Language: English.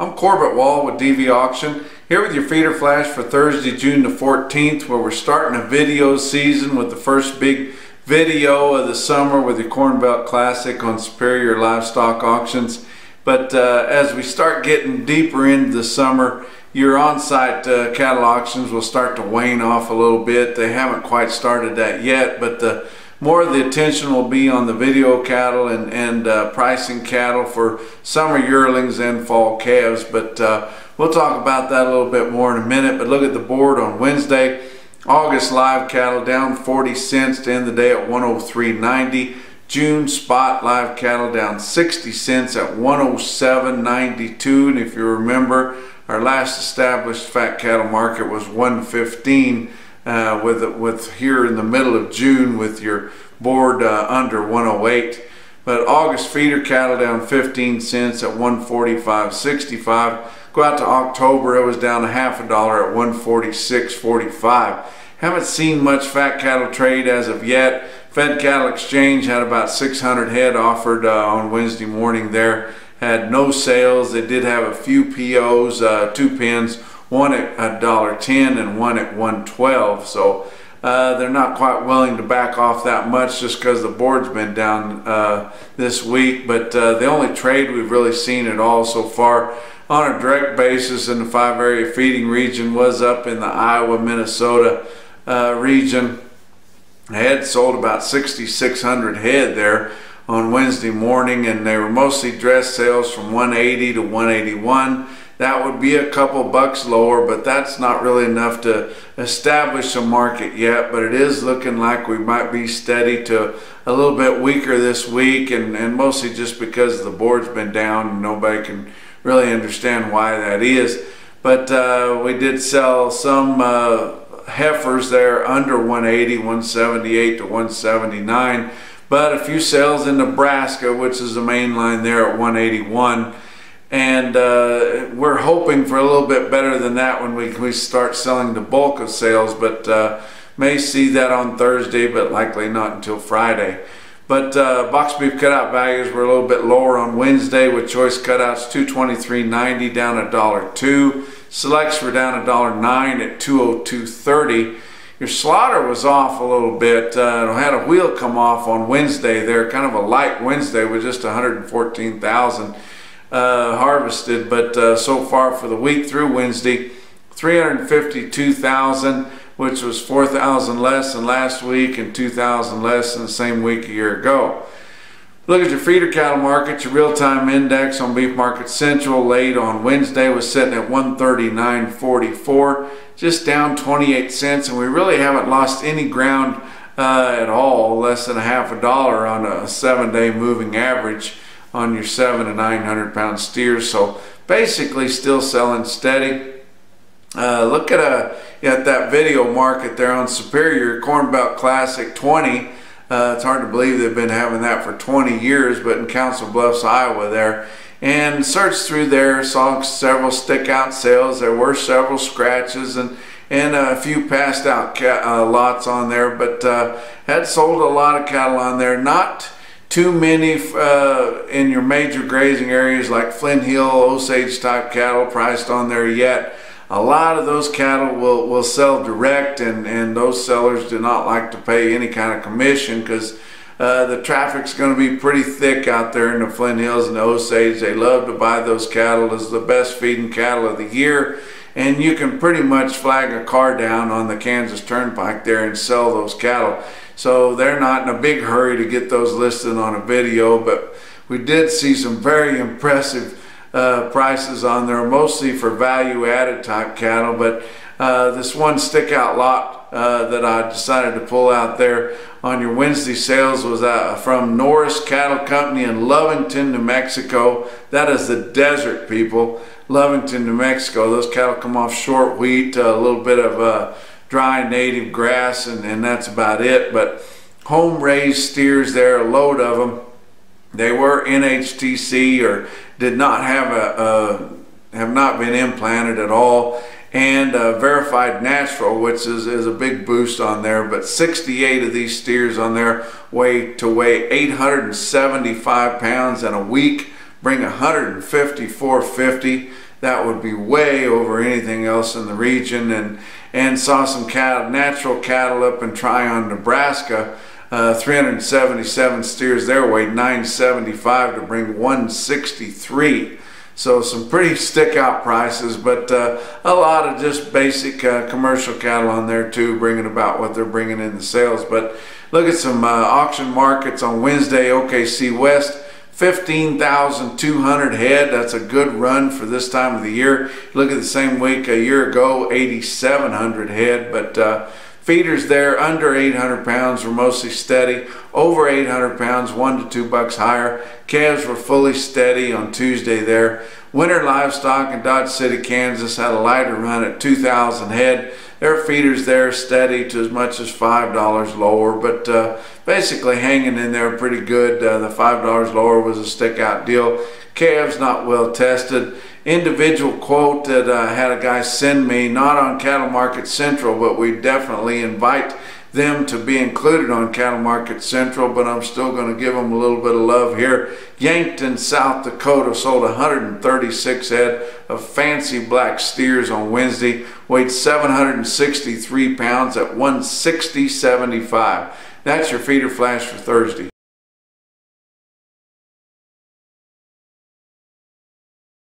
I'm Corbett Wall with DV Auction, here with your feeder flash for Thursday, June the 14th, where we're starting a video season with the first big video of the summer with the Corn Belt Classic on Superior Livestock Auctions. But as we start getting deeper into the summer, your on-site cattle auctions will start to wane off a little bit. They haven't quite started that yet, but more of the attention will be on the video cattle and pricing cattle for summer yearlings and fall calves. But we'll talk about that a little bit more in a minute. But look at the board on Wednesday. August live cattle down 40 cents to end the day at 103.90. June spot live cattle down 60 cents at 107.92. And if you remember, our last established fat cattle market was 115. With here in the middle of June with your board under 108. But August feeder cattle down 15 cents at 145.65. Go out to October, it was down $0.50 at 146.45. Haven't seen much fat cattle trade as of yet. Fed Cattle Exchange had about 600 head offered on Wednesday morning there. Had no sales. They did have a few POs, 2 pins. One at $1.10 and one at $1.12, so they're not quite willing to back off that much just because the board's been down this week. But the only trade we've really seen at all so far on a direct basis in the 5-area feeding region was up in the Iowa-Minnesota region. They had sold about 6,600 head there on Wednesday morning, and they were mostly dress sales from 180 to 181. That would be a couple bucks lower, but that's not really enough to establish a market yet. But it is looking like we might be steady to a little bit weaker this week, and mostly just because the board's been down and nobody can really understand why that is. But we did sell some heifers there under 180, 178 to 179. But a few sales in Nebraska, which is the main line there at 181. And we're hoping for a little bit better than that when we start selling the bulk of sales, but may see that on Thursday, but likely not until Friday. But box beef cutout values were a little bit lower on Wednesday, with choice cutouts $223.90 down $1.02. Selects were down $1.09 at $202.30. Your slaughter was off a little bit. Had a wheel come off on Wednesday there, kind of a light Wednesday with just 114,000. Harvested, but so far for the week through Wednesday, 352,000, which was 4,000 less than last week and 2,000 less than the same week a year ago. Look at your feeder cattle market. Your real-time index on Beef Market Central late on Wednesday was sitting at 139.44, just down 28 cents, and we really haven't lost any ground at all, less than $0.50 on a 7-day moving average on your 700 to 900 pound steers. So basically still selling steady. Look at that video market there on Superior Corn Belt Classic 20. It's hard to believe they've been having that for 20 years, but in Council Bluffs, Iowa there. And searched through there, saw several stick out sales. There were several scratches and a few passed out lots on there, but had sold a lot of cattle on there. Not too many in your major grazing areas like Flint Hill, Osage type cattle priced on there yet. A lot of those cattle will sell direct, and those sellers do not like to pay any kind of commission because the traffic's going to be pretty thick out there in the Flint Hills and the Osage. They love to buy those cattle as the best feeding cattle of the year, and you can pretty much flag a car down on the Kansas Turnpike there and sell those cattle. So they're not in a big hurry to get those listed on a video, but we did see some very impressive prices on there, mostly for value-added type cattle. But this one stick out lot that I decided to pull out there on your Wednesday sales was from Norris Cattle Company in Lovington, New Mexico. That is the desert, people. Lovington, New Mexico. Those cattle come off short wheat, a little bit of dry native grass, and that's about it. But home raised steers there, a load of them. They were NHTC or did not have not been implanted at all, and verified natural, which is a big boost on there. But 68 of these steers on there weigh 875 pounds in a week, bring 154.50. that would be way over anything else in the region. And saw some natural cattle up in Tryon, Nebraska. 377 steers there, weighed 975 to bring 163. So some pretty stick out prices, but a lot of just basic commercial cattle on there too, bringing about what they're bringing in the sales. But look at some auction markets on Wednesday. OKC West, 15,200 head. That's a good run for this time of the year. Look at the same week a year ago, 8,700 head. But feeders there under 800 pounds were mostly steady. Over 800 pounds, $1 to $2 higher. Calves were fully steady on Tuesday there. Winter livestock in Dodge City, Kansas had a lighter run at 2,000 head. Their feeders there steady to as much as $5 lower, but basically hanging in there pretty good. The $5 lower was a stick out deal. Calves not well tested. Individual quote that had a guy send me, not on Cattle Market Central, but we definitely invite them to be included on Cattle Market Central, but I'm still going to give them a little bit of love here. Yankton, South Dakota sold 136 head of fancy black steers on Wednesday, weighed 763 pounds at 160.75. That's your feeder flash for Thursday.